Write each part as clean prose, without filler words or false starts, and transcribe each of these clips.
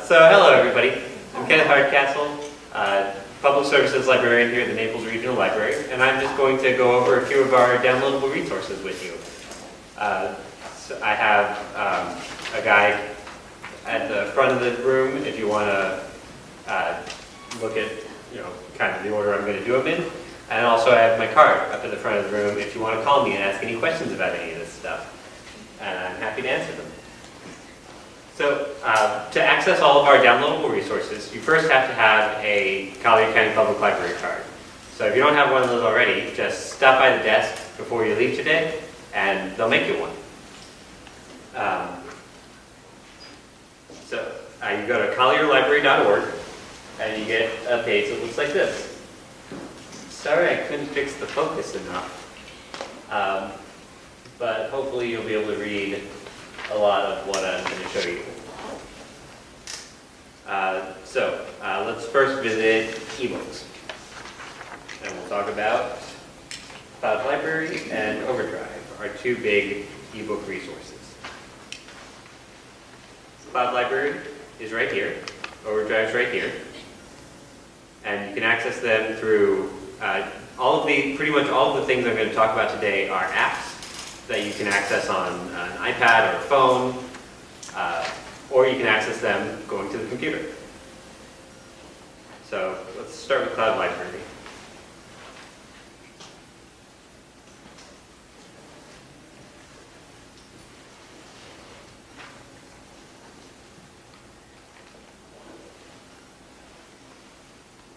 So hello everybody, I'm Kenneth Hardcastle, Public Services Librarian here at the Naples Regional Library, and I'm just going to go over a few of our downloadable resources with you. So I have a guide at the front of the room if you want to look at, kind of the order I'm going to do them in. And also I have my card up at the front of the room if you want to call me and ask any questions about any of this stuff. And I'm happy to answer them. So to access all of our downloadable resources, you first have to have a Collier County Public Library card. So if you don't have one of those already, just stop by the desk before you leave today and they'll make you one. You go to collierlibrary.org and you get a page that looks like this. Sorry I couldn't fix the focus enough, but hopefully you'll be able to read a lot of what I'm going to show you. Let's first visit ebooks. And we'll talk about Cloud Library and Overdrive, our two big ebook resources. Cloud Library is right here. Overdrive is right here. And you can access them through pretty much all of the things I'm going to talk about today are apps that you can access on an iPad or a phone, or you can access them going to the computer. So let's start with Cloud Library.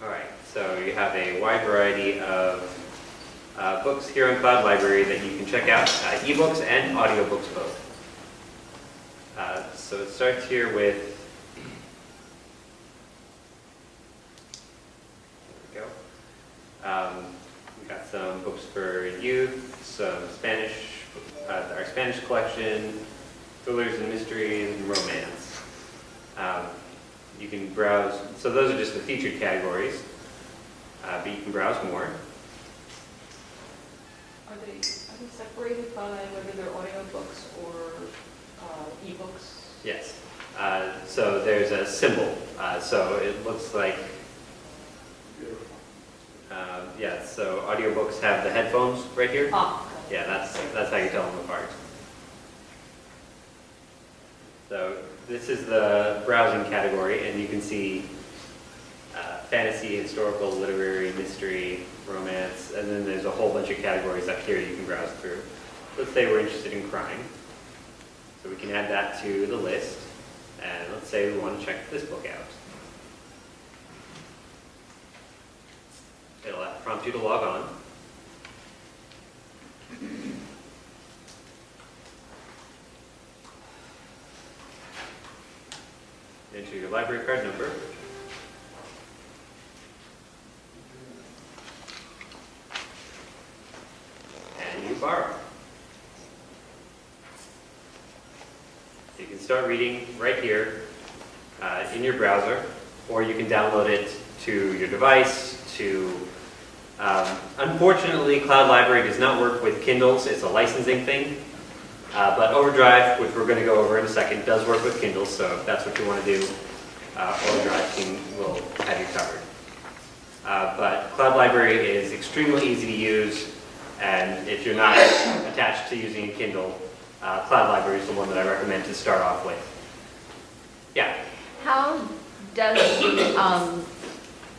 All right, so you have a wide variety of books here on Cloud Library that you can check out, ebooks and audiobooks both. So it starts here with, there we go. We've got some books for youth, some Spanish, our Spanish collection, thrillers and mysteries, and romance. You can browse, so those are just the featured categories, but you can browse more. Are they separated by whether they're audiobooks or ebooks? Yes. So there's a symbol. So it looks like, so audiobooks have the headphones right here. Ah. Yeah, that's how you tell them apart. So this is the browsing category, and you can see fantasy, historical, literary, mystery, romance, and then there's a whole bunch of categories up here you can browse through. Let's say we're interested in crime. So we can add that to the list, and let's say we want to check this book out. It'll prompt you to log on. Enter your library card number. And you borrow. You can start reading right here in your browser, or you can download it to your device. Unfortunately, Cloud Library does not work with Kindles. It's a licensing thing. But Overdrive, which we're going to go over in a second, does work with Kindles, so if that's what you want to do, Overdrive will have you covered. But Cloud Library is extremely easy to use, and if you're not attached to using a Kindle, Cloud Library is the one that I recommend to start off with. Yeah? How does the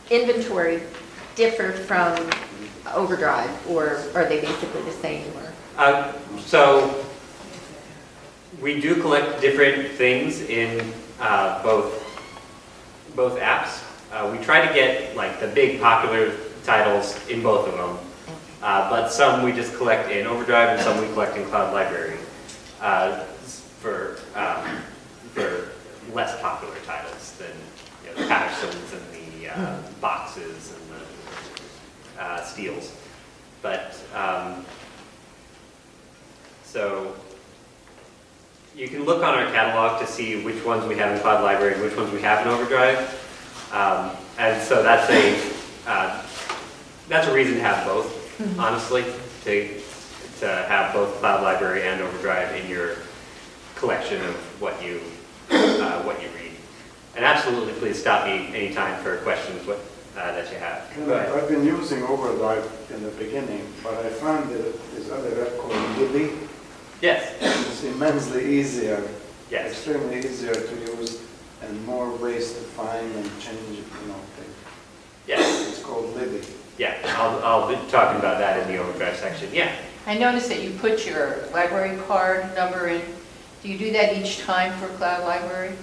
inventory differ from Overdrive, or are they basically the same? So we do collect different things in both apps. We try to get like the big popular titles in both of them, but some we just collect in Overdrive and some we collect in Cloud Library for less popular titles than the Pattersons and the Boxes and the Steels. But so you can look on our catalog to see which ones we have in Cloud Library and which ones we have in Overdrive. And so that's a reason to have both, honestly, to have both Cloud Library and Overdrive in your collection of what you read. And absolutely, please stop me anytime for questions that you have. Go ahead. I've been using Overdrive in the beginning, but I found that this other app called Libby Yes, is immensely easier, yes, extremely easier to use, and more ways to find and change, things. yes, It's called Libby. yeah. I'll be talking about that in the Overdrive section. Yeah. I noticed that you put your library card number in. Do you do that each time for Cloud Library?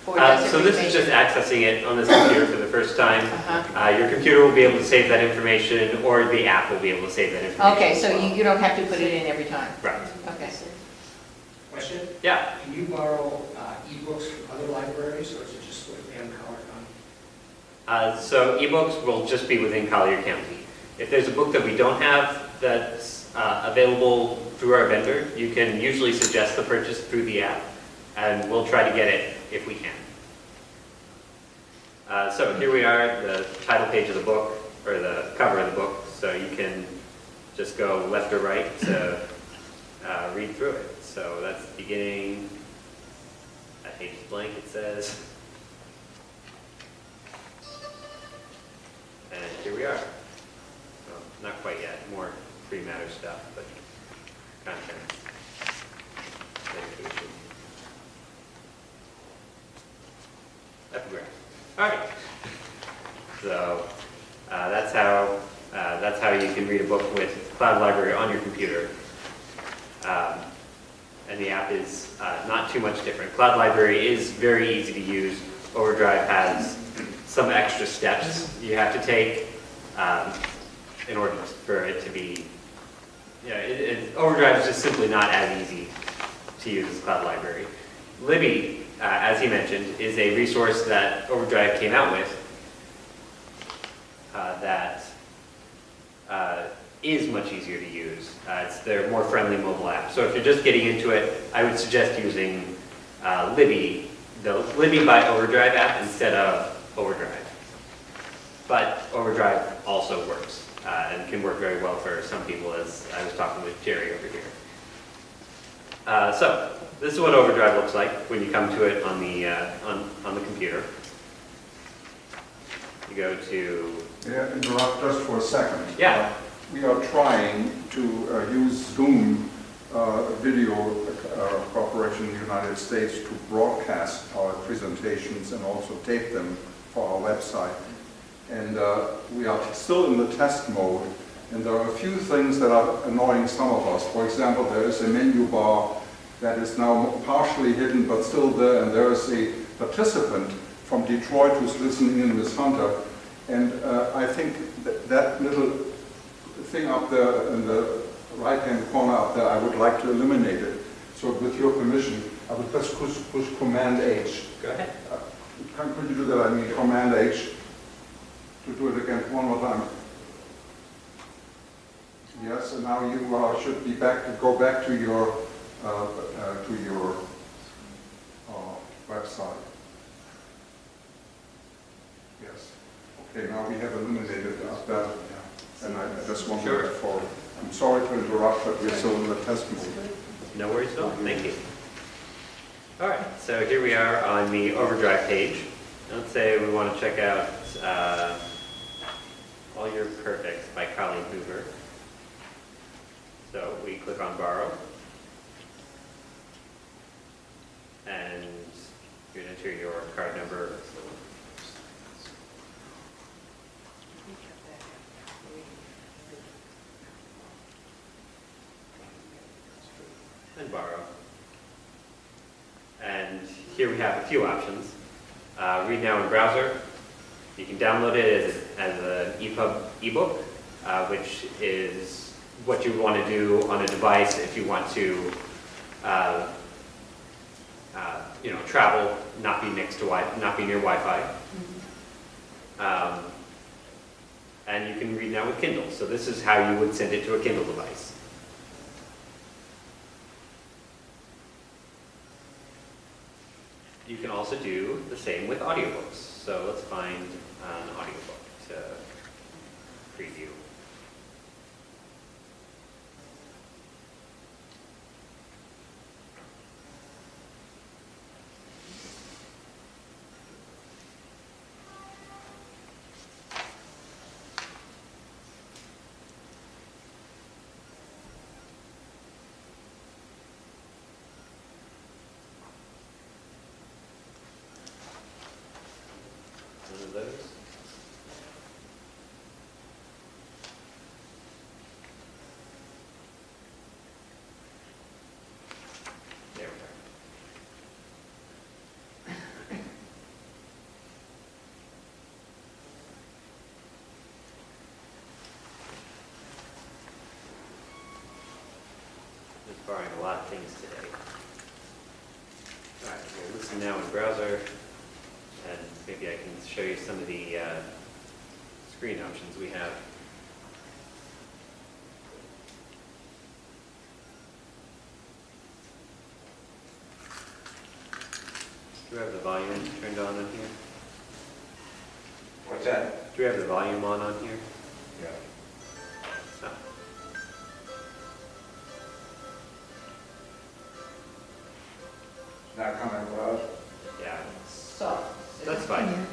Or does it So this remain- is just accessing it on this computer for the first time. Uh-huh. Your computer will be able to save that information, or the app will be able to save that information. Okay, as so well. you don't have to put it in every time? Right. Okay. Question? Yeah. Can you borrow ebooks from other libraries, or is it just within Collier County? So ebooks will just be within Collier County. If there's a book that we don't have that's available through our vendor, you can usually suggest the purchase through the app, and we'll try to get it if we can. So here we are, the title page of the book, or the cover of the book, so you can just go left or right to read through it. So that's the beginning, that page is blank, it says. And here we are. Well, not quite yet, more free matter stuff, but content. Dedication. Epigraph. All right. So that's how you can read a book with Cloud Library on your computer. And the app is not too much different. Cloud Library is very easy to use. Overdrive has some extra steps you have to take in order for it to be. Overdrive is just simply not as easy to use as Cloud Library. Libby, as he mentioned, is a resource that Overdrive came out with that is much easier to use. It's their more friendly mobile app. So if you're just getting into it, I would suggest using Libby, the Libby by Overdrive app instead of Overdrive. But Overdrive also works and can work very well for some people, as I was talking with Jerry over here. So this is what Overdrive looks like when you come to it on the computer. You go to Yeah, interrupt just for a second. Yeah. We are trying to use Zoom video cooperation in the United States to broadcast our presentations and also tape them for our website. And we are still in the test mode, and there are a few things that are annoying some of us. For example, there is a menu bar that is now partially hidden but still there, and there is a participant from Detroit who's listening in with Hunter. And I think that little thing up there in the right-hand corner up there, I would like to eliminate it. So with your permission, I would just push Command H. Go ahead. Could you do that? I mean Command H to do it again one more time. Yes, and now you should be go back to your website. Yes. Okay, now we have eliminated that. And I just wanted Sure. to I'm sorry to interrupt, but we're still in the test mode. No worries at all. Thank you. All right, so here we are on the Overdrive page. Let's say we want to check out All Your Perfects by Colleen Hoover. So we click on Borrow. And you enter your card number. And borrow. And here we have a few options. Read now in browser. You can download it as an EPUB ebook, which is what you want to do on a device if you want to travel, not be not be near Wi-Fi. And you can read now with Kindle. So this is how you would send it to a Kindle device. You can also do the same with audiobooks. So let's find an audiobook to preview. None of those. There we are. Just borrowing a lot of things today. All right, we'll listen now in browser, and maybe I can show you some of the screen options we have. Do we have the volume turned on here? What's that? Do we have the volume on here? Yeah. No. Not coming across? Yeah, So. that's fine.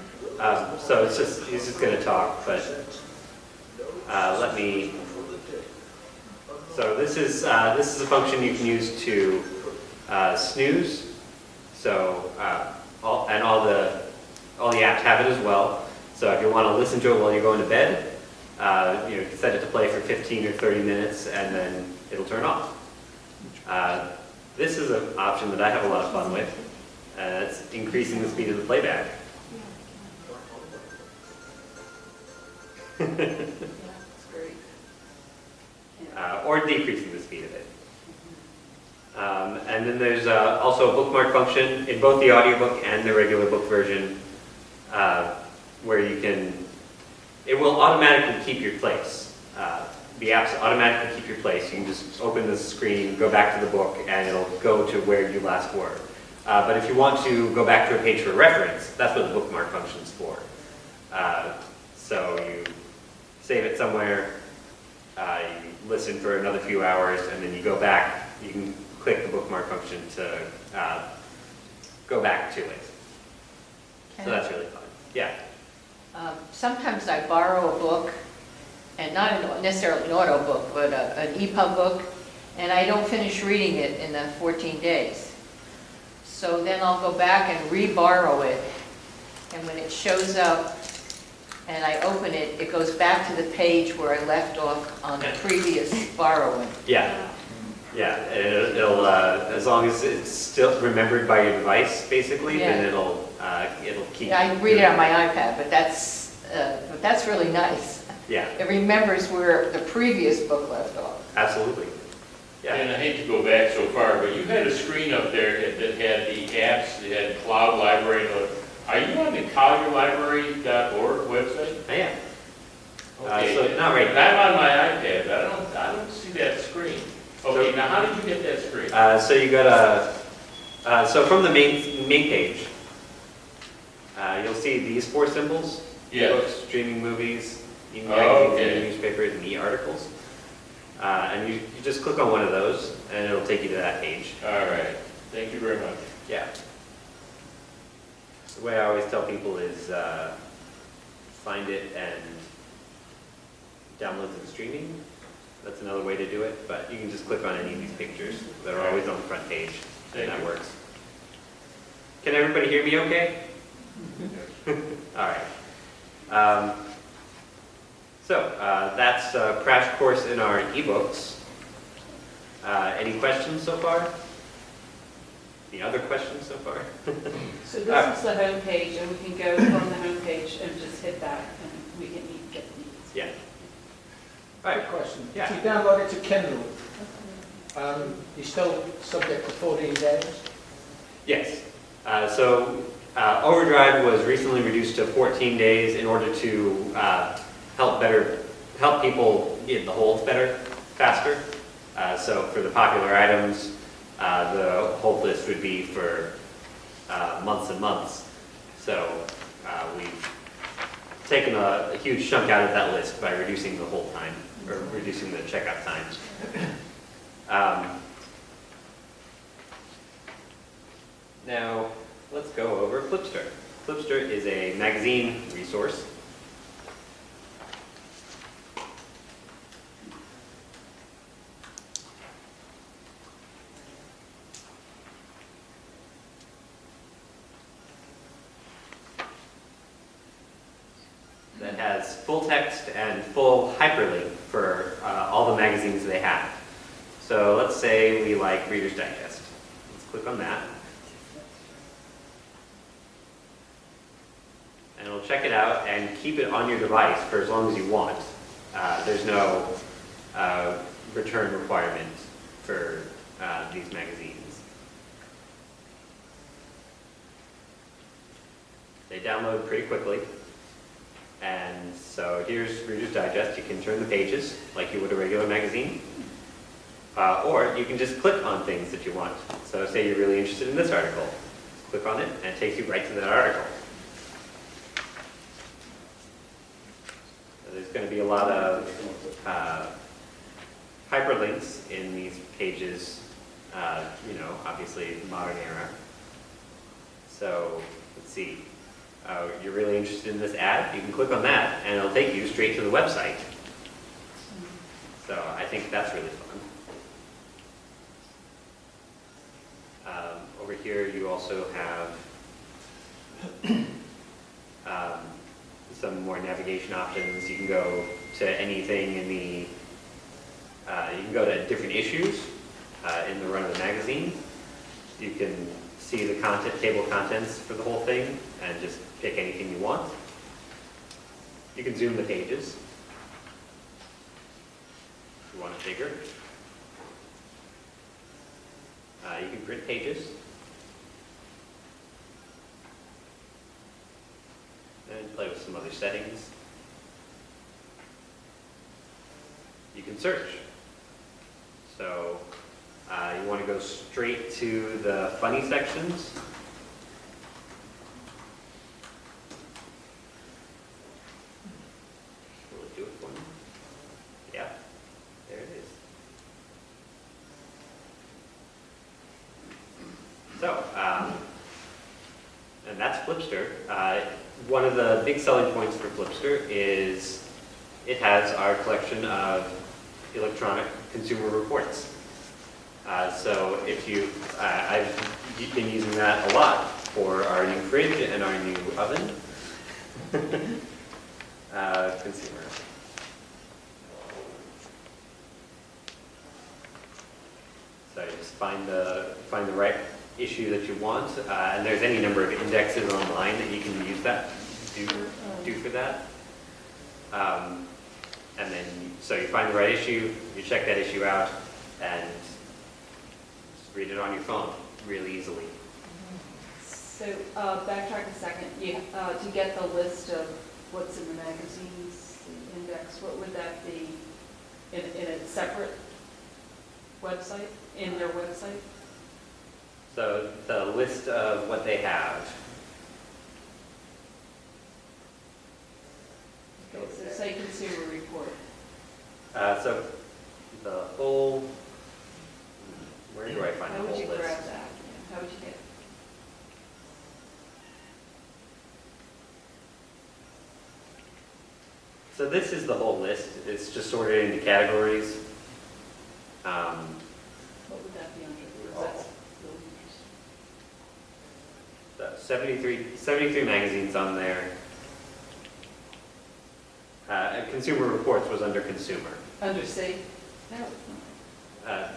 So it's just, he's just gonna talk, but let me, so this is a function you can use to snooze. So, all the apps have it as well. So if you want to listen to it while you're going to bed, you can set it to play for 15 or 30 minutes and then it'll turn off. This is an option that I have a lot of fun with. It's increasing the speed of the playback. That's great. Or decreasing the speed of it. And then there's also a bookmark function in both the audiobook and the regular book version where you can, it will automatically keep your place. The apps automatically keep your place. You can just open the screen, go back to the book, and it'll go to where you last were. But if you want to go back to a page for reference, that's what the bookmark function's for. So you save it somewhere, you listen for another few hours, and then you go back. You can click the bookmark function to go back to it. So that's really fun. Yeah. Sometimes I borrow a book, and not necessarily an auto book, but an EPUB book, and I don't finish reading it in the 14 days. So then I'll go back and re-borrow it, and when it shows up and I open it, it goes back to the page where I left off on the previous borrowing. Yeah. Yeah, and it'll as long as it's still remembered by your device, basically, then Yeah. it'll keep. Yeah, I read it on my iPad, but that's really nice. Yeah, It remembers where the previous book left off. absolutely. Yeah. And I hate to go back so far, but you had a screen up there that had the apps, that had Cloud Library. Are you on the collierlibrary.org website? I am. Okay. So not right And now. I'm on my iPad, but I don't see that screen. Okay, now how did you get that screen? So you got so from the main page, you'll see these 4 symbols: Yeah. books, streaming movies, Oh, magazines, okay. newspapers, and e-articles. And you just click on one of those, and it'll take you to that page. All right, thank you very much. Yeah. The way I always tell people is find it and download the streaming. That's another way to do it, but you can just click on any of these pictures. They're always on the front page, and that works. Can everybody hear me okay? All right. So that's a crash course in our ebooks. Any questions so far? Any other questions so far? So this is the home page, and we can go from the home page and just hit that, and we can get the needs. Yeah. All right. Quick question. Yeah. If you download it to Kindle, you're still subject to 14 days? Yes. So Overdrive was recently reduced to 14 days in order to help people get the holds better, faster. So for the popular items, the hold list would be for months and months. So we've taken a huge chunk out of that list by reducing the hold time, or reducing the checkout times. Now, let's go over Flipster. Flipster is a magazine resource. that has full text and full hyperlink for all the magazines they have. So let's say we like Reader's Digest. Let's click on that. And it'll check it out and keep it on your device for as long as you want. There's no return requirement for these magazines. They download pretty quickly. And so here's Reader's Digest. You can turn the pages like you would a regular magazine. Or you can just click on things that you want. So say you're really interested in this article. Click on it and it takes you right to that article. So there's going to be a lot of hyperlinks in these pages, obviously modern era. So let's see. You're really interested in this ad, you can click on that and it'll take you straight to the website. So I think that's really fun. Over here you also have some more navigation options. You can go to anything in the, you can go to different issues in the run of the magazine. You can see the content, table of contents for the whole thing and just pick anything you want. You can zoom the pages if you want it bigger. You can print pages. And play with some other settings. You can search. So you want to go straight to the funny sections. Will it do it for me? Yeah, there it is. So, and that's Flipster. One of the big selling points for Flipster is it has our collection of electronic consumer reports. So if you, I've been using that a lot for our new fridge and our new oven. Consumer. So you just find the right issue that you want, and there's any number of indexes online that you can use that do for that. And then, so you find the right issue, you check that issue out, and just read it on your phone really easily. So backtrack a second. To get the list of what's in the magazines, the index, what would that be in a separate website, in their website? So the list of what they have. Okay, so say consumer report. So the whole, where do I find the How whole would you list? grab that? How would you get? So this is the whole list. It's just sorted into categories. What would that be under? Because that's really interesting. 73 magazines on there. And Consumer Reports was under consumer. Under C? No.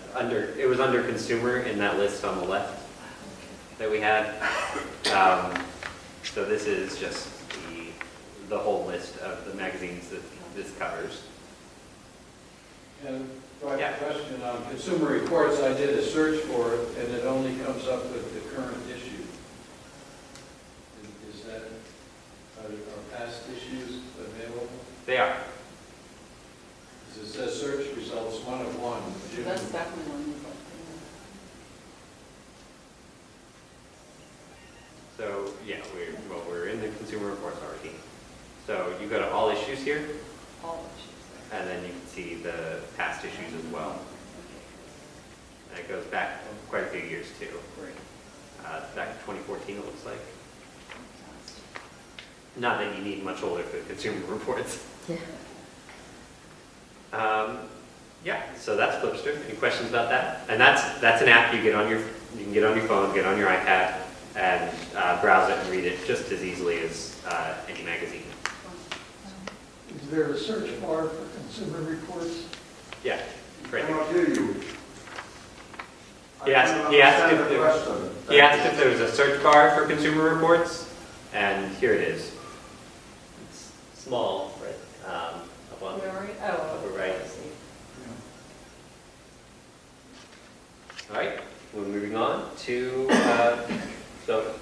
It was under consumer in that list on the left that we had. So this is just the whole list of the magazines that this covers. And I Yeah. have a question on Consumer Reports. I did a search for it, and it only comes up with the current issue. Is that, are past issues available? They are. Because it says search results 1 of 1, So June. that's definitely one you'd like So yeah, we're in the Consumer Reports already. So you go to all issues here, to know. All issues there. and then you can see the past issues as well. And it goes back quite a few years too. Great. Back to 2014 it looks like. Fantastic. Not that you need much older for the Consumer Reports. Yeah. Yeah, so that's Flipster. Any questions about that? And that's an app you can get on your phone, get on your iPad, and browse it and read it just as easily as any magazine. Is there a search bar for consumer reports? Yeah, I great. cannot hear you. He asked if there was a search bar for consumer reports, and here it is. It's small, right? Up on Where are you? Oh. upper right. I see. All right, we're moving on to, so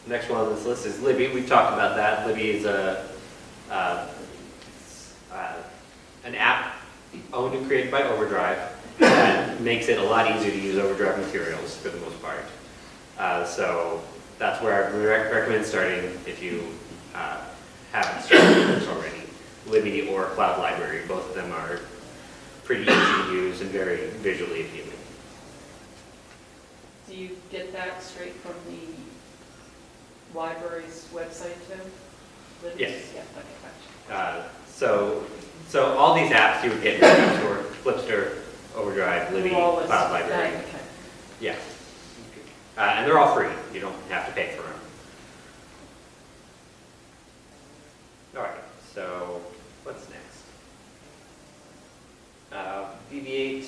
next one on this list is Libby. We've talked about that. Libby is an app owned and created by Overdrive that makes it a lot easier to use Overdrive materials for the most part. So that's where I recommend starting if you haven't started with this already. Libby or Cloud Library, both of them are pretty easy to use and very visually appealing. Do you get that straight from the library's website too? Libby's? Yes. Yeah, okay, gotcha. So all these apps you would get in the App Store, Flipster, Overdrive, Libby, All this- Cloud Library. that, okay. Yeah. And they're all free. You don't have to pay for them. All right, so what's next? BB8,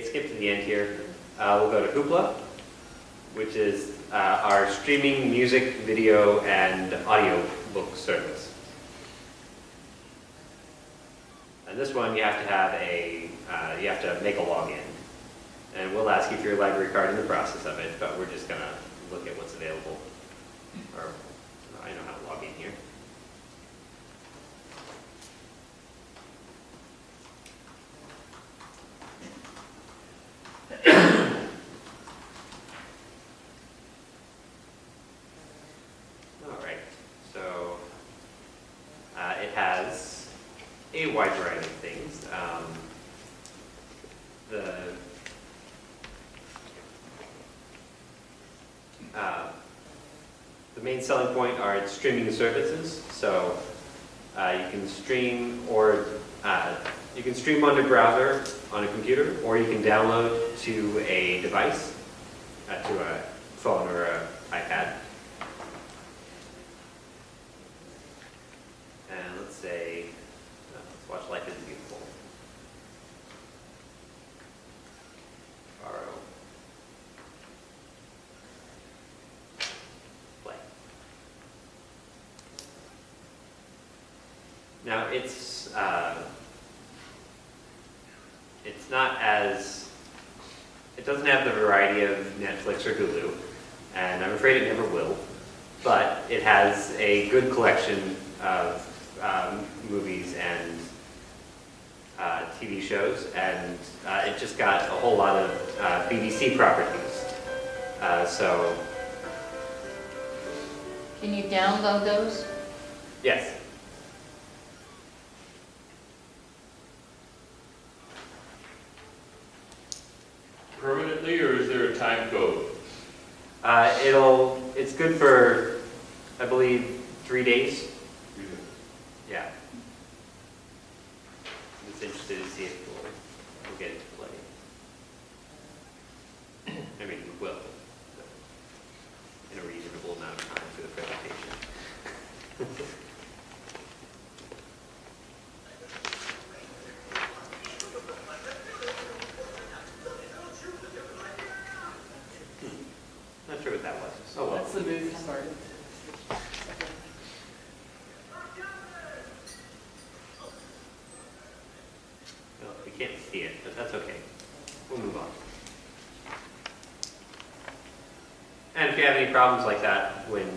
skip to the end here. We'll go to Hoopla, which is our streaming music, video, and audio book service. And this one, you have to make a login. And we'll ask you for your library card in the process of it, but we're just gonna look at what's available. Or, I know how to log in here. All right, so it has a wide variety of things. The main selling point are its streaming services. So you can stream you can stream on a browser on a computer, or you can download to a device, to a phone or an iPad. And let's say, let's watch Life is Beautiful. Borrow. Play. Now it's not as, it doesn't have the variety of Netflix or Hulu, and I'm afraid it never will, but it has a good collection of movies and TV shows, and it just got a whole lot of BBC properties. So, Can you download those? yes. Permanently, or is there a time code? It's good for, I believe, 3 days. Yeah. I'm just interested to see if we'll get it to play. I mean, we will, but in a reasonable amount of time for the presentation. Not sure what that was. Oh, well. That's the movie started. Well, we can't see it, but that's okay. We'll move on. And if you have any problems like that when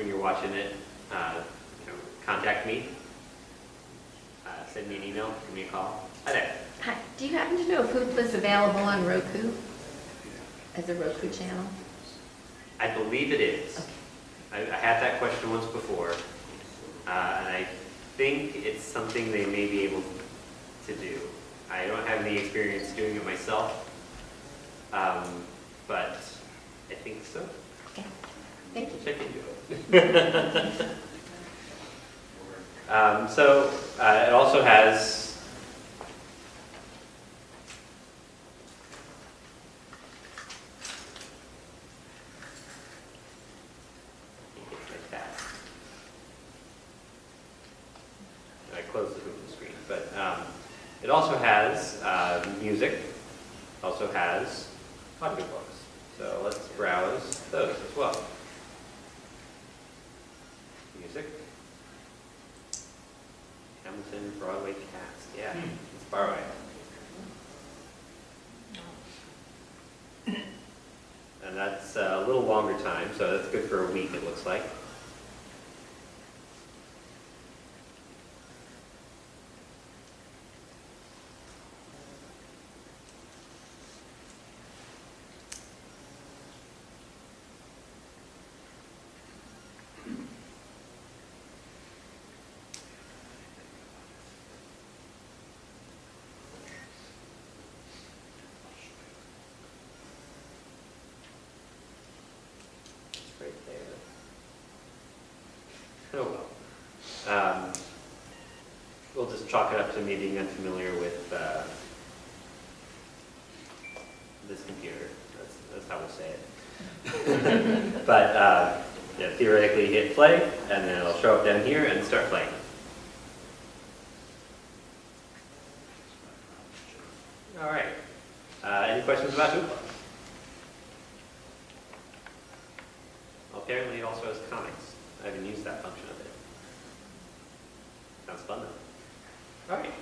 you're watching it, contact me. Send me an email, give me a call. Hi there. Hi, do you happen to know if Hoopla is available on Roku as a Roku channel? I believe it is. Okay. I had that question once before, and I think it's something they may be able to do. I don't have any experience doing it myself, but I think so. Okay, thank you. Check into it. It also has like that. It also has music, also has audiobooks. So let's browse those as well. Music. Hamilton Broadway cast. Yeah, let's borrow it. And that's a little longer time, so that's good for a week, it looks like. Right there. Oh well. We'll just chalk it up to me being unfamiliar with this computer. That's how we'll say it. But yeah, theoretically hit play, and then it'll show up down here and start playing. All right. Any questions about Hoopla? Apparently it also has comics. I haven't used that function of it. Sounds fun though. All right.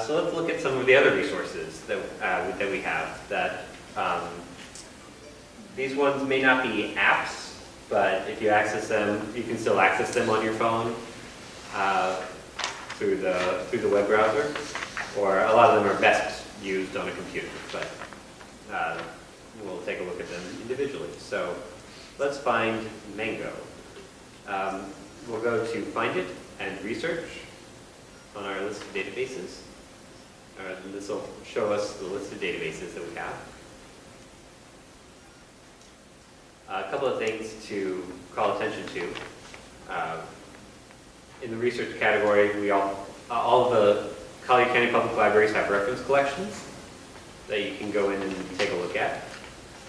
So let's look at some of the other resources that we have. That these ones may not be apps, but if you access them, you can still access them on your phone through the web browser. Or a lot of them are best used on a computer, but we'll take a look at them individually. So let's find Mango. We'll go to Find It and Research on our list of databases. And this will show us the list of databases that we have. A couple of things to call attention to. In the research category, all of the Collier County Public Libraries have reference collections that you can go in and take a look at.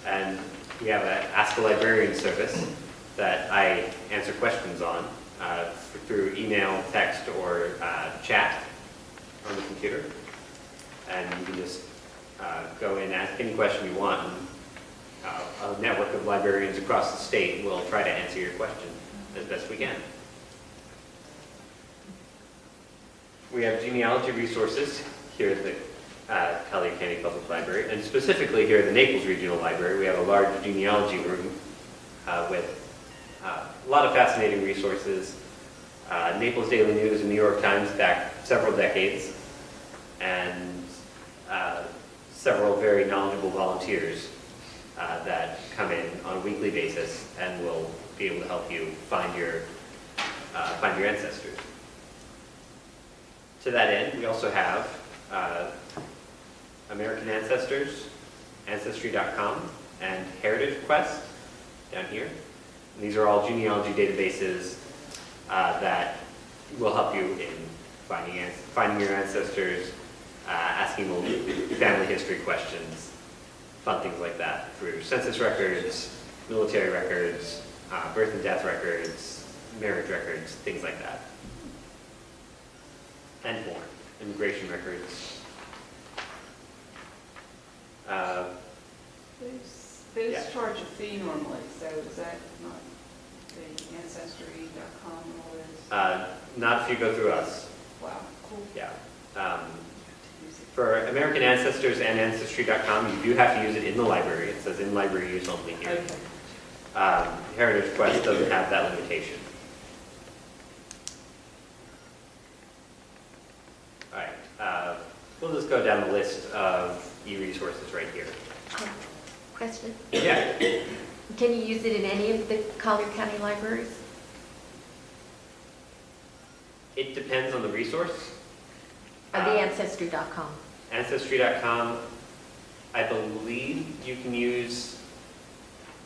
And we have an Ask a Librarian service that I answer questions on through email, text, or chat on the computer. And you can just go in, ask any question you want, and a network of librarians across the state will try to answer your question as best we can. We have genealogy resources here at the Collier County Public Library, and specifically here at the Naples Regional Library, we have a large genealogy room with a lot of fascinating resources. Naples Daily News and New York Times back several decades, and several very knowledgeable volunteers that come in on a weekly basis and will be able to help you find your ancestors. To that end, we also have American Ancestors, Ancestry.com, and Heritage Quest down here. And these are all genealogy databases that will help you in finding your ancestors, asking family history questions, fun things like that, through census records, military records, birth and death records, marriage records, things like that. And more, immigration records. Those Yeah. charge a fee normally, so is that not the Ancestry.com and all this? Not if you go through us, Wow, cool. yeah. For American Ancestors and Ancestry.com, you do have to use it in the library. It says in library use only here. Okay. Heritage Quest doesn't have that limitation. All right, we'll just go down the list of e-resources right here. Question? Yeah, Can you use it in any of the Collier County libraries? it depends on the resource. Or the Ancestry.com? Ancestry.com, I believe you can use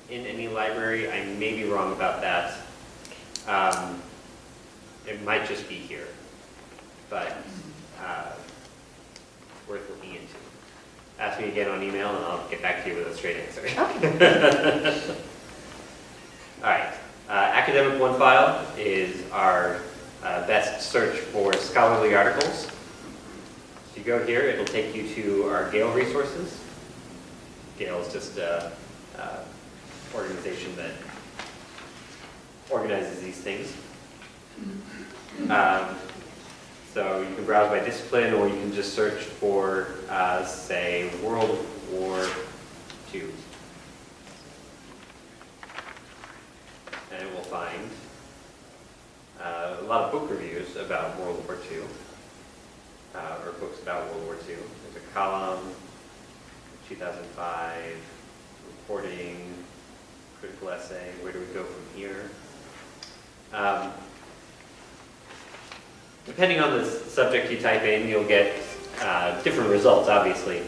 in any library. I may be wrong about that. It might just be here, but worth looking into. Ask me again on email and I'll get back to you with a straight answer. Okay. All right, Academic One File is our best search for scholarly articles. If you go here, it'll take you to our Gale resources. Gale is just a organization that organizes these things. So you can browse by discipline, or you can just search for, say, World War II. And it will find a lot of book reviews about World War II, or books about World War II. There's a column, 2005, reporting, critical essay. Where do we go from here? Depending on the subject you type in, you'll get different results, obviously.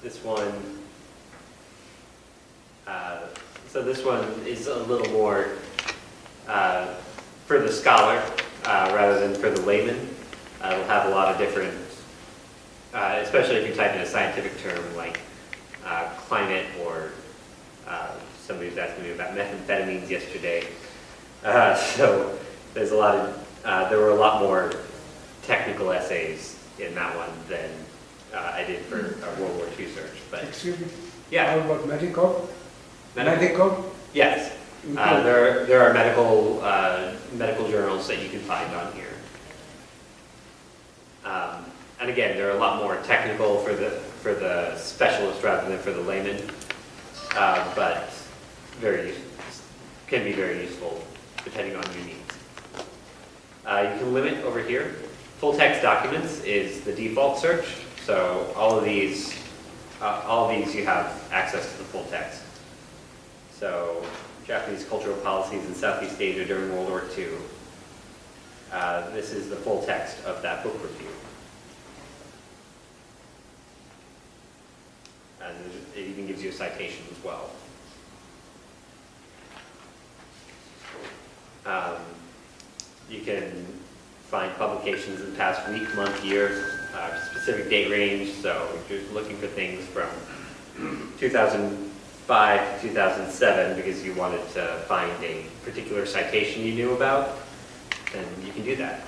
This one, so this one is a little more for the scholar rather than for the layman. It'll have a lot of different, especially if you type in a scientific term like climate, or somebody was asking me about methamphetamines yesterday. So there's a lot of, there were a lot more technical essays in that one than I did for a World War II search. But Excuse me? yeah, How about medical? medical. Yes, there are medical journals that you can find on here. And again, they're a lot more technical for the specialist rather than for the layman, but can be very useful depending on your needs. You can limit over here. Full text documents is the default search, so all of these you have access to the full text. So Japanese cultural policies in Southeast Asia during World War II. This is the full text of that book review. And it even gives you a citation as well. You can find publications in the past week, month, year, specific date range. So if you're looking for things from 2005 to 2007 because you wanted to find a particular citation you knew about, then you can do that.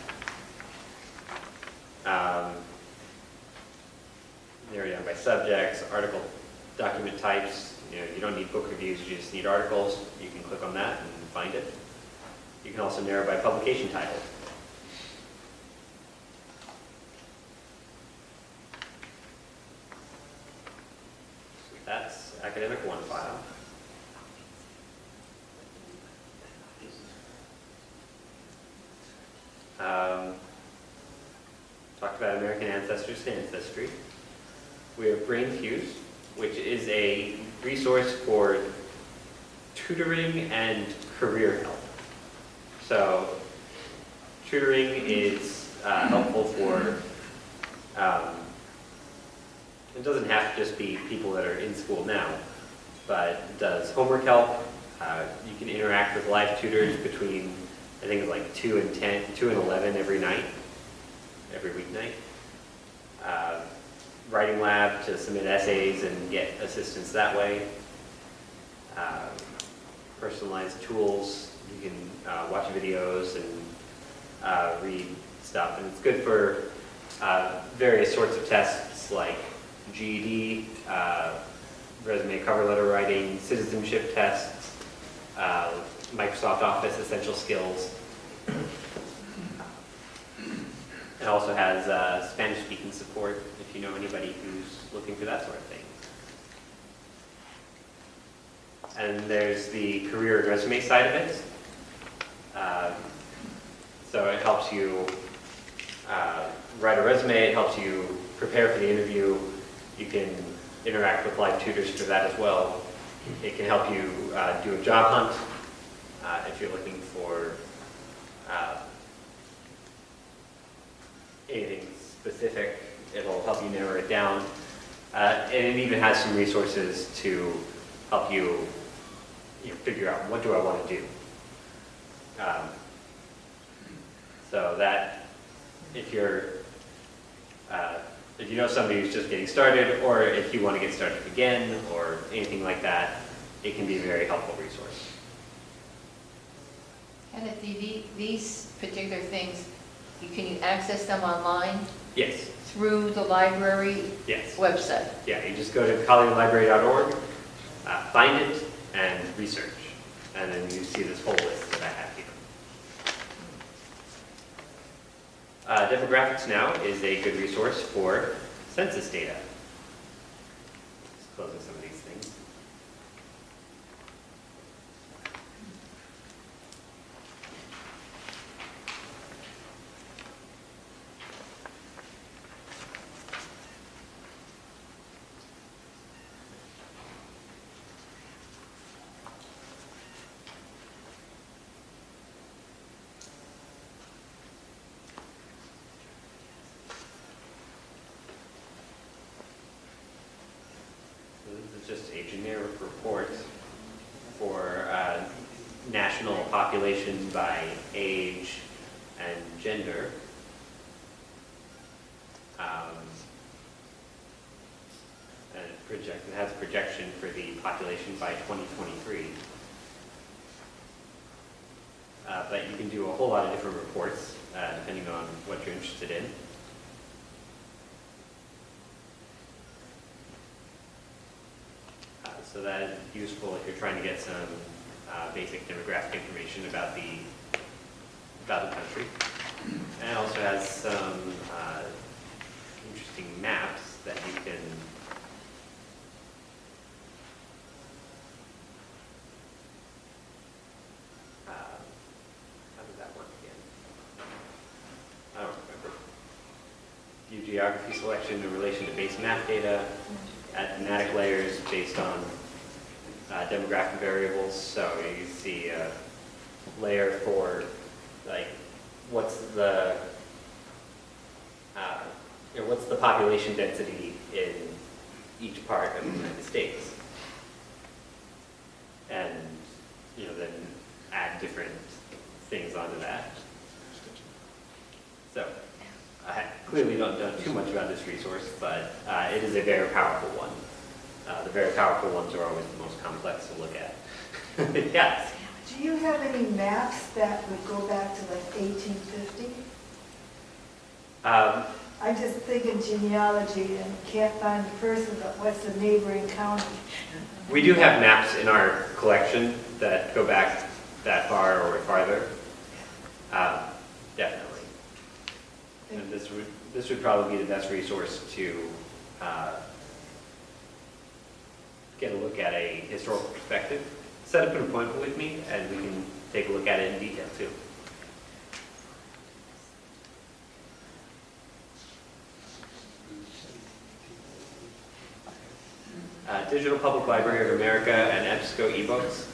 Narrow down by subjects, article, document types. You don't need book reviews, you just need articles. You can click on that and find it. You can also narrow by publication title. So that's Academic One file. Talked about American ancestors and ancestry. We have BrainFuse, which is a resource for tutoring and career help. So tutoring is helpful for, it doesn't have to just be people that are in school now, but does homework help. You can interact with live tutors between, I think it's like 2 and 11 every night, every weeknight. Writing lab to submit essays and get assistance that way. Personalized tools, you can watch videos and read stuff, and it's good for various sorts of tests like GED, resume cover letter writing, citizenship tests, Microsoft Office essential skills. It also has Spanish speaking support if you know anybody who's looking for that sort of thing. And there's the career and resume side of it. So it helps you write a resume, it helps you prepare for the interview. You can interact with live tutors for that as well. It can help you do a job hunt if you're looking for anything specific. It'll help you narrow it down. And it even has some resources to help you figure out what do I want to do. So that if you know somebody who's just getting started, or if you want to get started again, or anything like that, it can be a very helpful resource. Kenneth, these particular things, Can you access them online Yes, through the library yes. website? Yeah, you just go to collierlibrary.org, find it, and research. And then you see this whole list that I have here. Demographics Now is a good resource for census data. Just closing some of these things. This is just a generic report for national population by age and gender. And it has a projection for the population by 2023. But you can do a whole lot of different reports depending on what you're interested in. So that is useful if you're trying to get some basic demographic information about the country. And it also has some interesting maps that you can how does that work again? I don't remember. View geography selection in relation to base map data, add thematic layers based on demographic variables. So you see a layer for like what's the population density in each part of the United States, and then add different things onto that. So I clearly don't know too much about this resource, but it is a very powerful one. The very powerful ones are always the most complex to look at. Yes. Do you have any maps that would go back to like 1850? I'm just thinking genealogy and can't find the person, but what's the neighboring county? We do have maps in our collection that go back that far or farther. Definitely. And this would probably be the best resource to get a look at a historical perspective. Set up an appointment with me and we can take a look at it in detail too. Digital Public Library of America and EBSCO eBooks.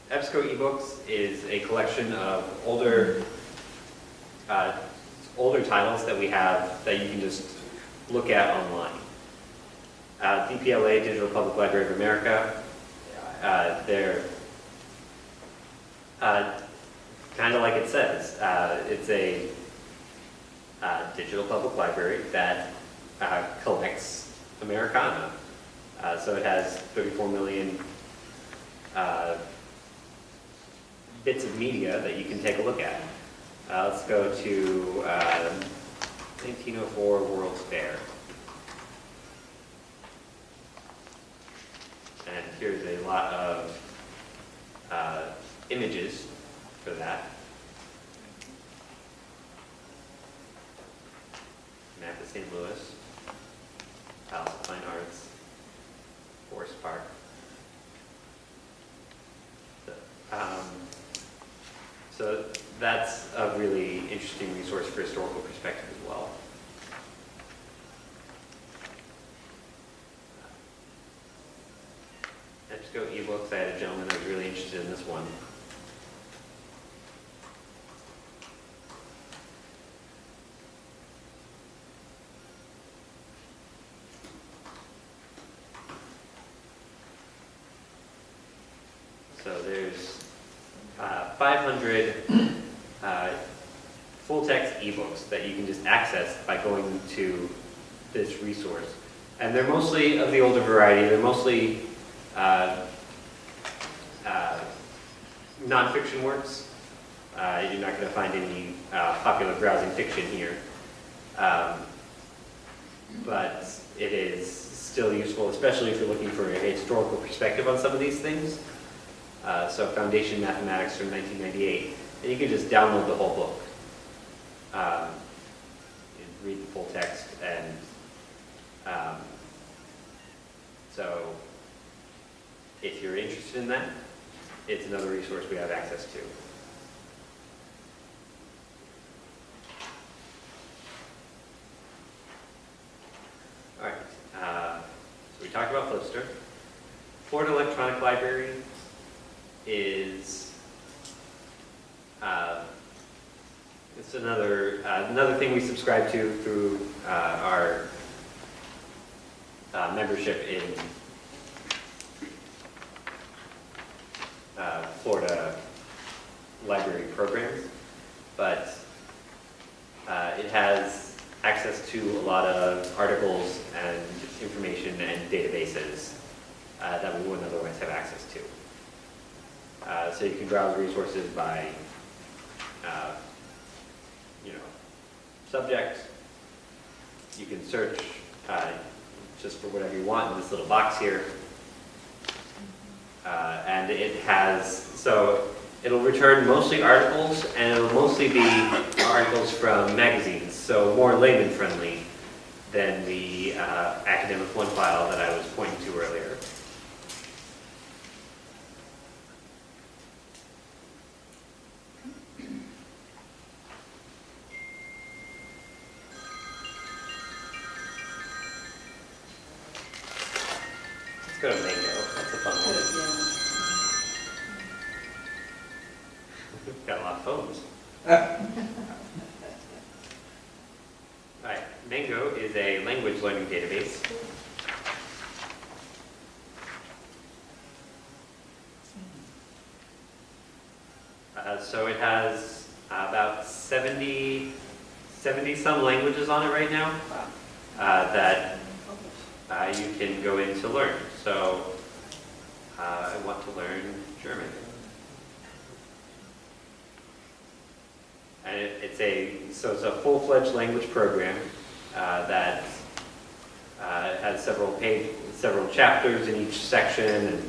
EBSCO eBooks is a collection of older titles that we have that you can just look at online. DPLA, Digital Public Library of America, they're kind of like it says. It's a digital public library that collects Americana. So it has 34 million bits of media that you can take a look at. Let's go to 1904 World's Fair. And here's a lot of images for that. Map of St. Louis, Palace of Fine Arts, Forest Park. So that's a really interesting resource for historical perspective as well. EBSCO eBooks, I had a gentleman that was really interested in this one. So there's 500 full-text ebooks that you can just access by going to this resource. And they're mostly of the older variety. They're mostly nonfiction works. You're not going to find any popular browsing fiction here. But it is still useful, especially if you're looking for a historical perspective on some of these things. So Foundation Mathematics from 1998. And you can just download the whole book. And read the full text. And so if you're interested in that, it's another resource we have access to. All right, so we talked about Flipster. Florida Electronic Library is it's another thing we subscribe to through our membership in Florida library programs, but it has access to a lot of articles and information and databases that we wouldn't otherwise have access to. So you can browse resources by, subject. You can search just for whatever you want in this little box here. And it has, so it'll return mostly articles, and it'll mostly be articles from magazines, so more layman friendly than the academic one file that I was pointing to earlier. Let's go to Mango. That's a fun one. Got a lot of phones. All right, Mango is a language learning database. So it has about 70 some languages on it right now that you can go in to learn. So I want to learn German. And it's a full-fledged language program that has several chapters in each section, and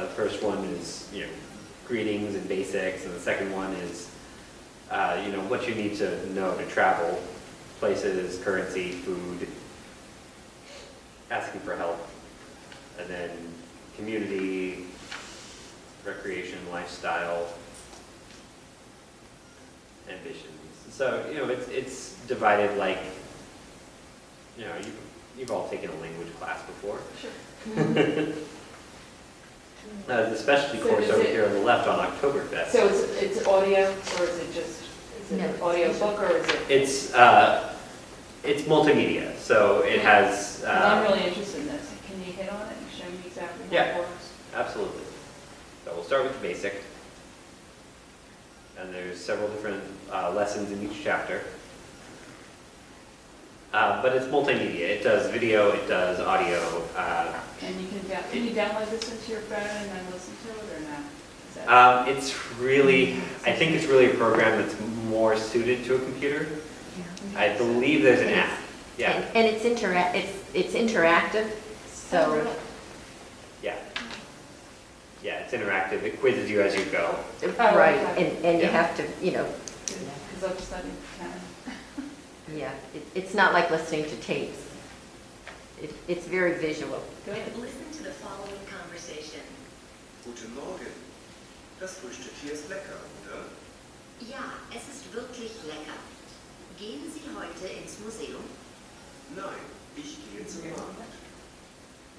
the first one is greetings and basics, and the second one is what you need to know to travel places, currency, food, asking for help, and then community, recreation, lifestyle, ambitions. So it's divided like you've all taken a language class before. Sure. The specialty So course is over it- here on the left on Oktoberfest. So it's audio, or is it No. an audio book, or is it? It's multimedia, so it has. I'm really interested in this. Can you hit on it and show me exactly how Yeah. it works? Absolutely. So we'll start with the basic. And there's several different lessons in each chapter. But it's multimedia. It does video, it does audio. And can you download this into your phone and then listen to it, or not? Is that- I think it's really a program that's more suited to a computer. I believe there's an app. Yeah, And it's interactive, so, yeah. Yeah, it's interactive. It quizzes you as you go. right, okay. and you Yeah. have to, Because I've studied canon. yeah, it's not like listening to tapes. It's very visual. Good. Listen to the following conversation. Guten Morgen. Das Frühstück hier ist lecker, oder? Ja, es ist wirklich lecker. Gehen Sie heute ins Museum? Nein, ich gehe zum Markt.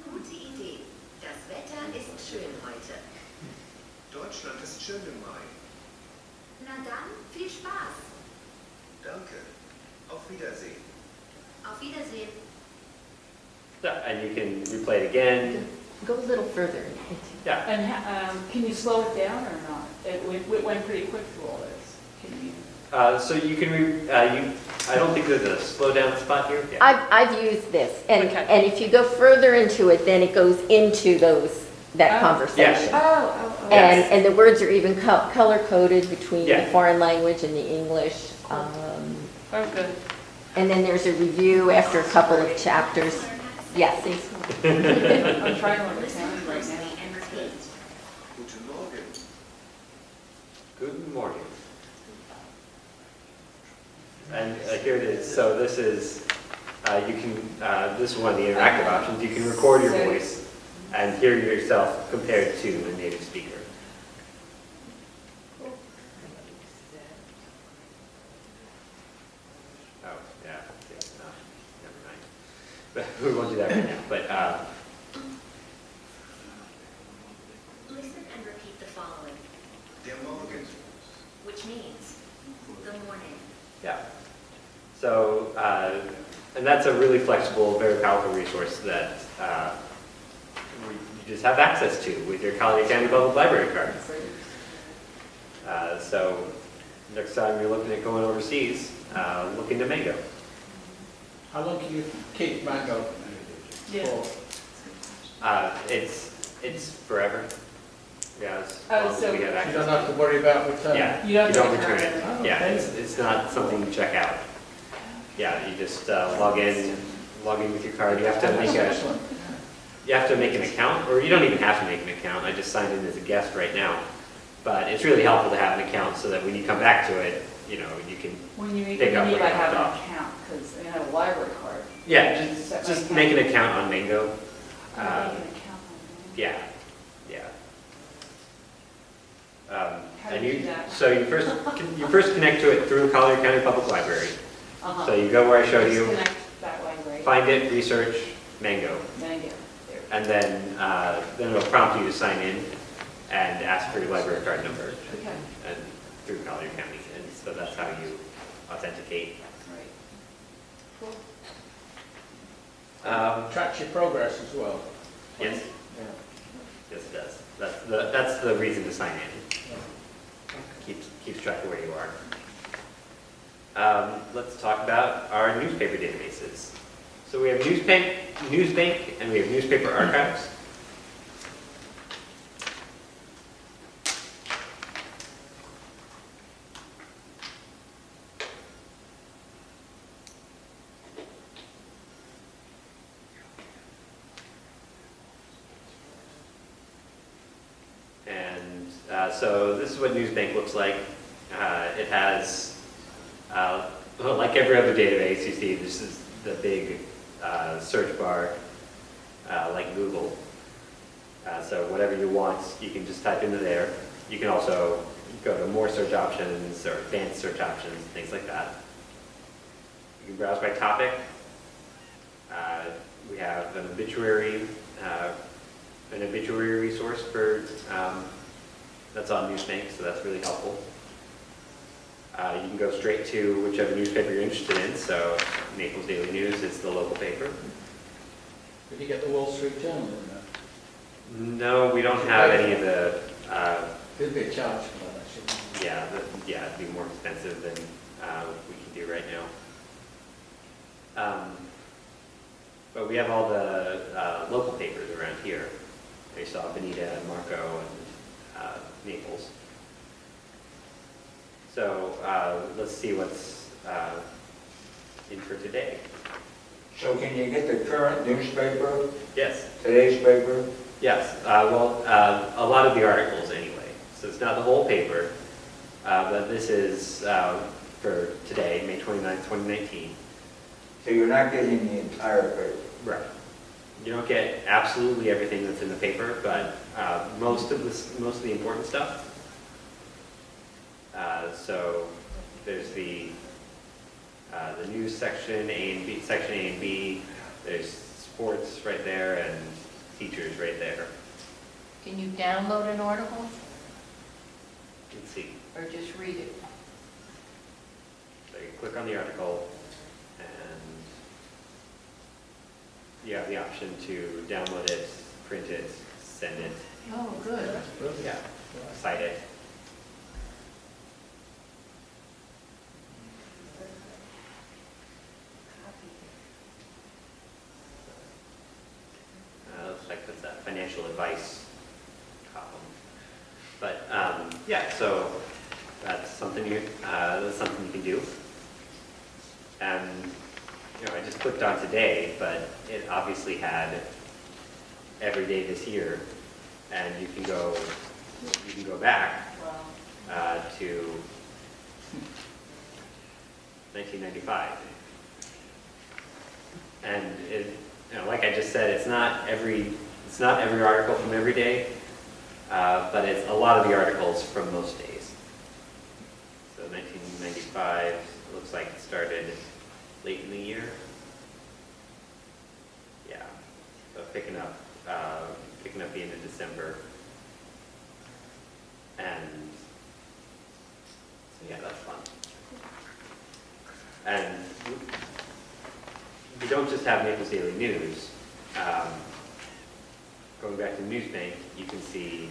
Gute Idee. Das Wetter ist schön heute. Deutschland ist schön im Mai. Na dann, viel Spaß. Danke. Auf Wiedersehen. Auf Wiedersehen. And you can replay it again. Go a little further. Yeah. And can you slow it down or not? It went pretty quick through all this. Can you? So you can, I don't think there's a slow down spot here. Yeah. I've used this, and Okay. and if you go further into it, then it goes into those that Oh. conversation. Oh. And, and the words are even color coded between the Yeah. foreign language and the English. Oh, good. And then there's a review after a couple of chapters. Yes. I'm trying to learn Listen Italian right closely now. and repeat. Guten Morgen. Good morning. And here it is. So this is, you can, this is one of the interactive options. You can record your voice and hear yourself compared to a native speaker. Oh, yeah, no, never mind. But we won't do that right now. But Listen and repeat the following, Der Morgen. which means the morning. yeah. So, and that's a really flexible, very powerful resource that you just have access to with your Collier County Public Library card. So next time you're looking at going overseas, look into Mango. How long can you keep Mango? Yeah. For? It's forever. Yeah, as Oh, long as so we have You access. don't have to worry about return? Yeah, You don't have to return return it. it. Oh, Yeah, okay. it's not something you check out. Yeah, you just log in with your card. You have to That's make excellent. you have to make an account, or you don't even have to make an account. I just signed in as a guest right now. But it's really helpful to have an account so that when you come back to it, you know, you can, When you Pick up need where like you have left an off. account, because I have a library card. yeah, Set my just account. make an account on Mango. I'm making an account on there. Yeah. How do And you you, do that? so you first connect to it through Collier County Public Library. Uh-huh. So you go where I showed you, Disconnect that way, right? find it, research Mango, Mango. There. and then it'll prompt you to sign in and ask for your library card number, Okay, and through Collier County, and so that's how you authenticate. right. Cool. Tracks your progress as well. Yes, Yeah. yes it does. That's the reason to sign in. Keeps track of where you are. Let's talk about our newspaper databases. So we have Newsbank, and we have newspaper archives. And so this is what Newsbank looks like. It has, well, like every other database, you see this is the big search bar, like Google. So whatever you want, you can just type into there. You can also go to more search options or advanced search options, things like that. You can browse by topic. We have an obituary resource for that's on Newsbank, so that's really helpful. You can go straight to whichever newspaper you're interested in. So Naples Daily News is the local paper. Did you get the Wall Street Journal in there? No, we don't have any of the. There'd be a charge for that, actually. Yeah, it'd be more expensive than we can do right now. But we have all the local papers around here. You saw Benita, Marco, and Naples. So let's see what's in for today. So can you get the current newspaper, Yes. today's paper? Yes, well, a lot of the articles anyway. So it's not the whole paper, but this is for today, May 29th, 2019. So you're not getting the entire paper? Right. You don't get absolutely everything that's in the paper, but most of the important stuff. So there's the news section, section A and B. There's sports right there and features right there. Can you download an article Let's see. or just read it? So you click on the article and you have the option to download it, print it, send it, Oh, good. yeah, cite it. Looks like that's that financial advice Yeah, so that's something you can do. And, you know, I just clicked on today, but it obviously had every day this year, and you can go back to 1995. And it, you know, like I just said, it's not every article from every day, but it's a lot of the articles from most days. So 1995 looks like it started late in the year. Yeah, so picking up the end of December. And so yeah, that's fun. And we don't just have Naples Daily News. Going back to Newsbank, you can see,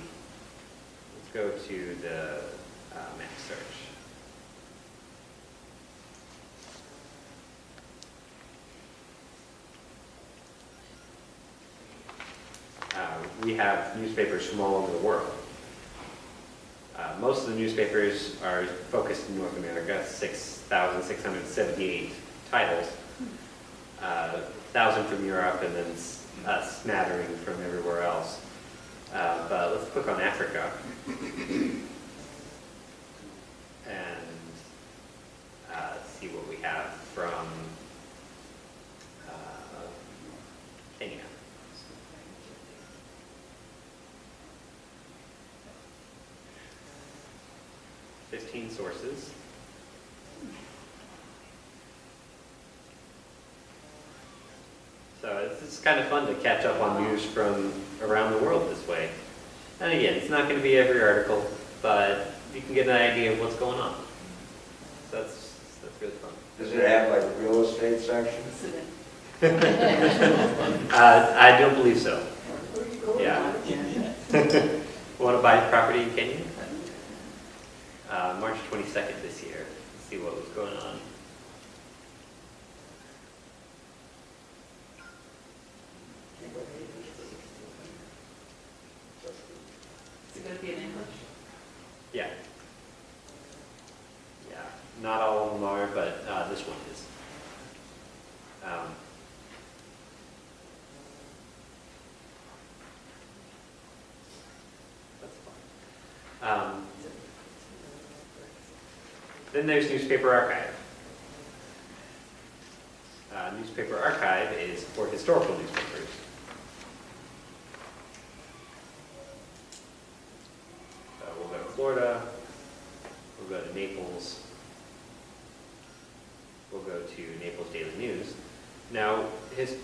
let's go to the map search. We have newspapers from all over the world. Most of the newspapers are focused in North America, 6,678 titles, 1,000 from Europe, and then a smattering from everywhere else. But let's click on Africa. And see what we have from Kenya. 15 sources. So it's kind of fun to catch up on news from around the world this way. And again, it's not going to be every article, but you can get an idea of what's going on. So that's really fun. Does it have like a real estate section? I don't believe so. Yeah. Want to buy property in Kenya? March 22nd this year. Let's see what was going on. Is it going to be in English? Yeah. Yeah. Not all of them are, but this one is. That's fun. Then there's Newspaper Archive. Newspaper Archive is for historical newspapers. We'll go to Florida, we'll go to Naples, we'll go to Naples Daily News. Now, the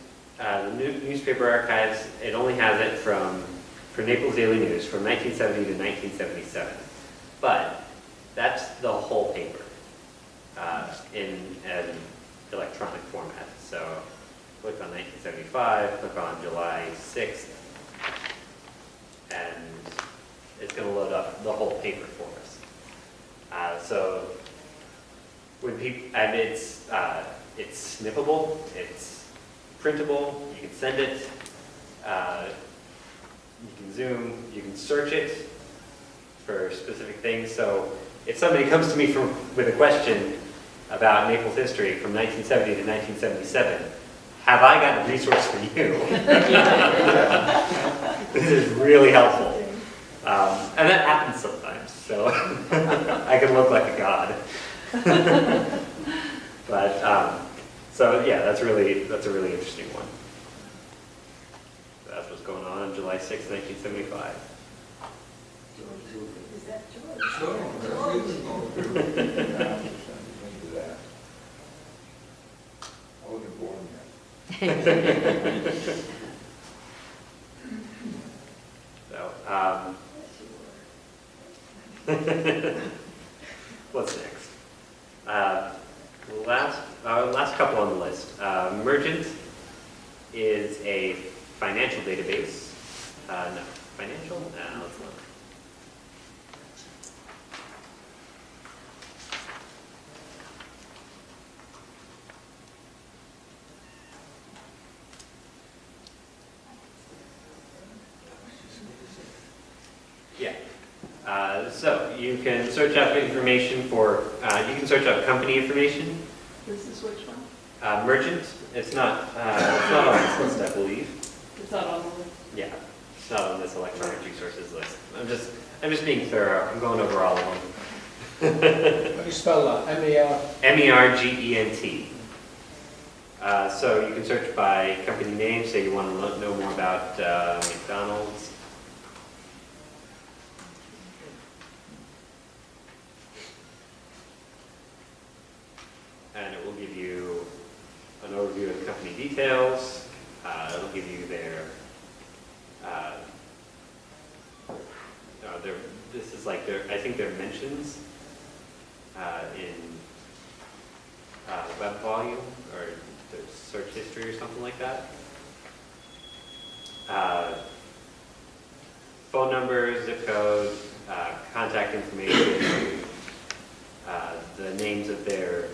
Newspaper Archives, it only has it for Naples Daily News from 1970 to 1977. But that's the whole paper in an electronic format. So click on 1975, click on July 6th, and it's going to load up the whole paper for us. So when people, and it's snippable, it's printable, you can send it, you can zoom, you can search it for specific things. So if somebody comes to me with a question about Naples history from 1970 to 1977, have I got a resource for you? This is really helpful. And that happens sometimes, so I can look like a god. But, so yeah, that's a really interesting one. So that's what's going on July 6, 1975. Is that George? I wasn't born yet. So, what's next? Last couple on the list. Mergent is a financial database. No, financial? No, let's look. Yeah. So you can search up information for, you can search up company information. This is which one? Merchant, it's not on this list, I believe. It's not on the list. Yeah, it's not on this electronic resources list. I'm just being thorough. I'm going over all of them. How do you spell that? M-E-R? MERGENT. So you can search by company name, say you want to know more about McDonald's. And it will give you an overview of the company details. It'll give you their, this is like I think their mentions in web volume or their search history or something like that. Phone number, zip code, contact information, the names of their,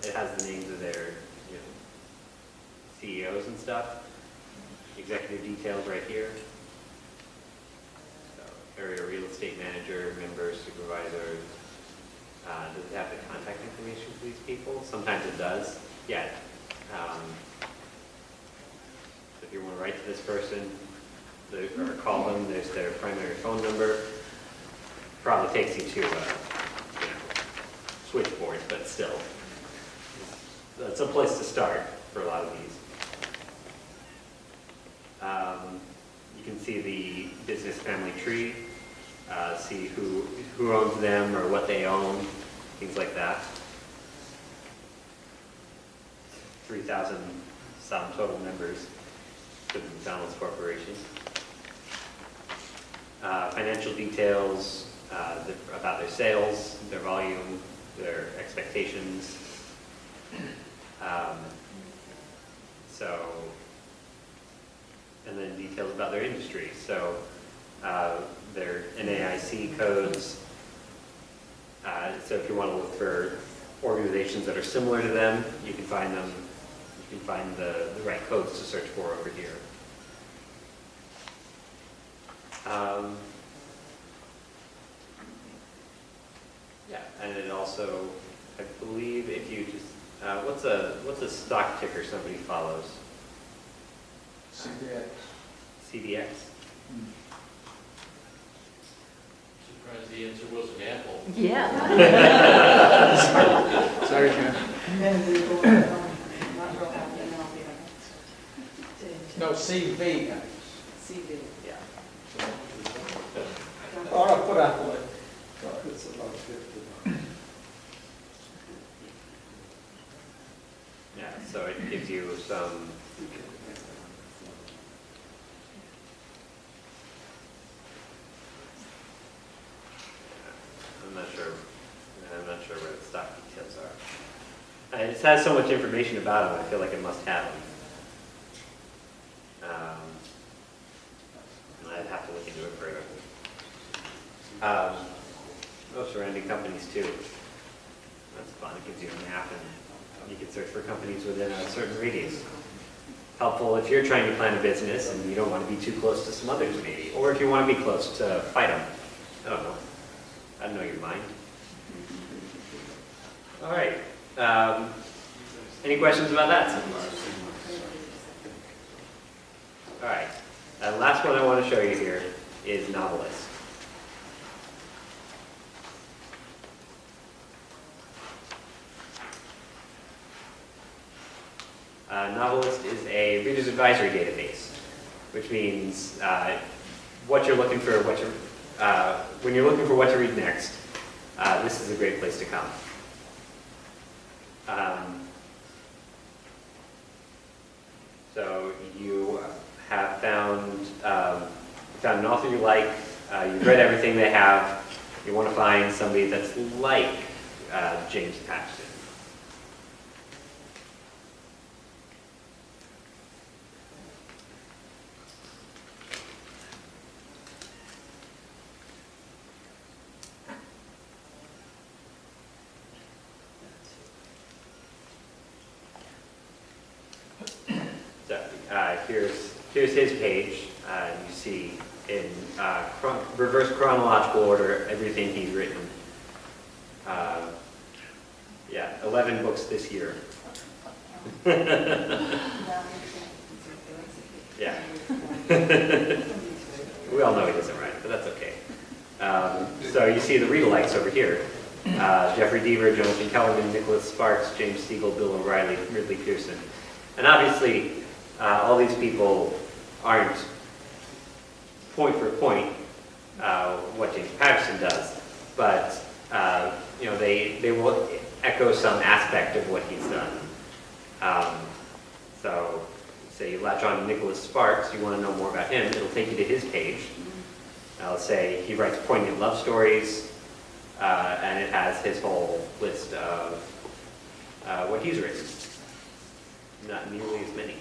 it has the names of their CEOs and stuff, executive details right here. So, area real estate manager, members, supervisor. Does it have the contact information for these people? Sometimes it does. Yeah. So if you want to write to this person or call them, there's their primary phone number. Probably takes you to switchboard, but still, that's a place to start for a lot of these. You can see the business family tree, see who owns them or what they own, things like that. 3,000 some total members to the McDonald's Corporation. Financial details about their sales, their volume, their expectations. And then details about their industry. So their NAIC codes. So if you want to look for organizations that are similar to them, you can find them. You can find the right codes to search for over here. Yeah, and it also, I believe, if you just what's a stock ticker somebody follows? CBX. CBX. Surprised the answer wasn't Apple. Yeah. Sorry, Ken. No, CV. CV. Yeah. Or I'll put Apple in. It's about 50. Yeah. So it gives you some. I'm not sure where the stock details are. It has so much information about them, I feel like it must have them. And I'd have to look into it further. Surrounding companies too. That's fun. It gives you a map and you can search for companies within a certain radius. Helpful if you're trying to plan a business and you don't want to be too close to some others maybe. Or if you want to be close to fight them. I don't know. I don't know your mind. All right. Any questions about that so far? All right. The last one I want to show you here is Novelist. Novelist is a reader's advisory database, which means what you're looking for, when you're looking for what to read next, this is a great place to come. So you have found an author you like, you've read everything they have, you want to find somebody that's like James Paxton. So here's his page. You see in reverse chronological order, everything he's written. Yeah, 11 books this year. Yeah. We all know he doesn't write, but that's okay. So you see the read-alikes over here. Jeffrey Deaver, Jonathan Kellerman, Nicholas Sparks, James Siegel, Bill O'Reilly, Ridley Pearson. And obviously, all these people aren't point for point what James Patterson does, but you know, they will echo some aspect of what he's done. So, say you latch on to Nicholas Sparks, you want to know more about him, it'll take you to his page. I'll say he writes poignant love stories, and it has his whole list of what he's written. Not nearly as many.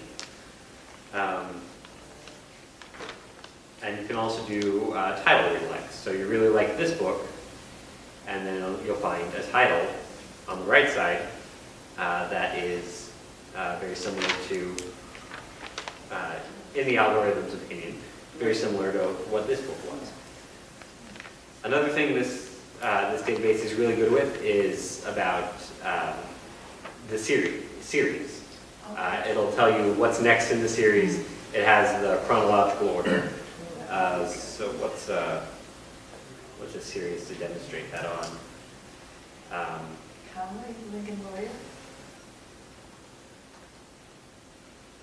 And you can also do title read-alikes. So you really like this book, and then you'll find a title on the right side that is very similar to, in the algorithm's opinion, very similar to what this book was. Another thing this database is really good with is about the series. It'll tell you what's next in the series. It has the chronological order. So what's a series to demonstrate that on? Conway, Lincoln Lawyer?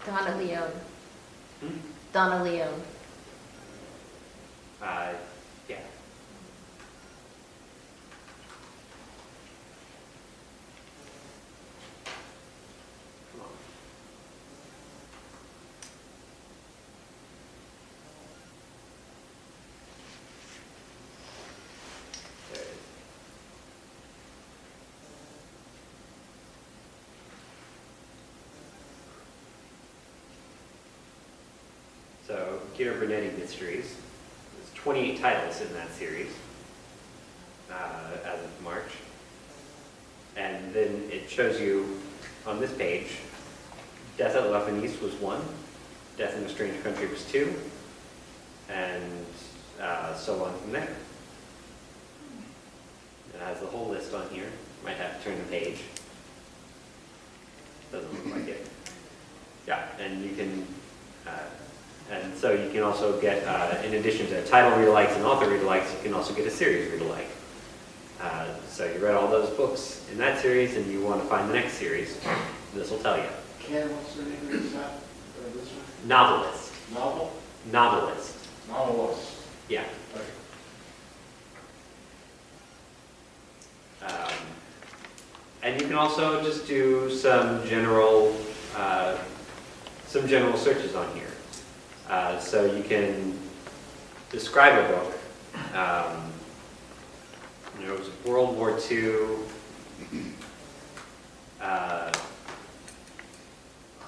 Donna Leone. Donna Leone. Yeah. Come on. There it is. So, Guido Brunetti Mysteries. There's 28 titles in that series as of March. And then it shows you on this page, Death at La Fenice was 1, Death in a Strange Country was 2, and so on from there. It has the whole list on here. Might have to turn the page. Doesn't look like it. Yeah, and you can, and so you can also get, in addition to title read-alikes and author read-alikes, you can also get a series read-alike. So you read all those books in that series and you want to find the next series, this will tell you. Ken, what's the name of this one? Novelist. Novel? Novelist. Novelist. Yeah. And you can also just do some general searches on here. So you can describe a book. It was World War II,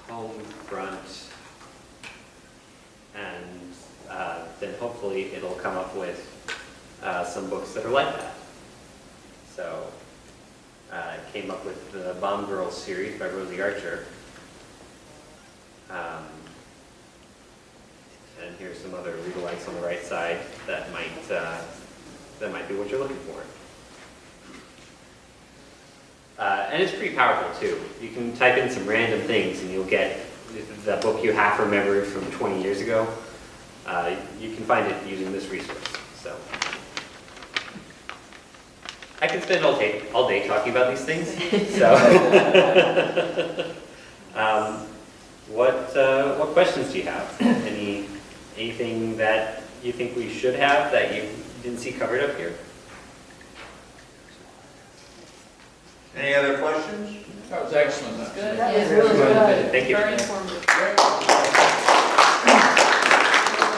home front, and then hopefully it'll come up with some books that are like that. So it came up with the Bomb Girls series by Rosie Archer. And here's some other read-alikes on the right side that might be what you're looking for. And it's pretty powerful too. You can type in some random things and you'll get the book you half remembered from 20 years ago. You can find it using this resource. So I could spend all day talking about these things. So what questions do you have? Anything that you think we should have that you didn't see covered up here? Any other questions? That was excellent. Good. That was really good. Thank you. Very informative. Great.